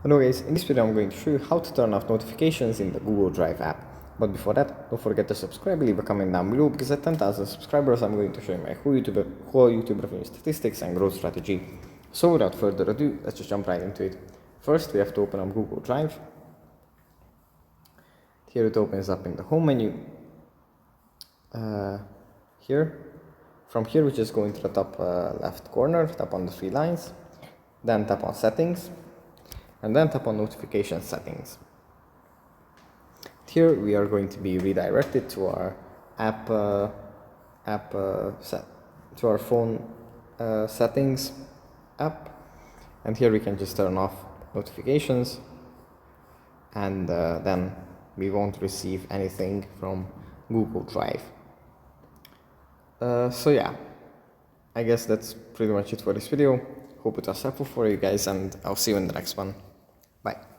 Hello guys, in this video I'm going to show you how to turn off notifications in the Google Drive app. But before that, don't forget to subscribe, leave a comment down below, because at 10,000 subscribers I'm going to show you my whole YouTube revenue statistics and growth strategy. So without further ado, let's just jump right into it. First we have to open up Google Drive. Here it opens up in the home menu. From here we just go into the top left corner, tap on the three lines, then tap on settings, and then tap on notification settings. Here we are going to be redirected to our to our phone settings app, and here we can just turn off notifications, and then we won't receive anything from Google Drive. So yeah, I guess that's pretty much it for this video. Hope it was helpful for you guys, and I'll see you in the next one. Bye.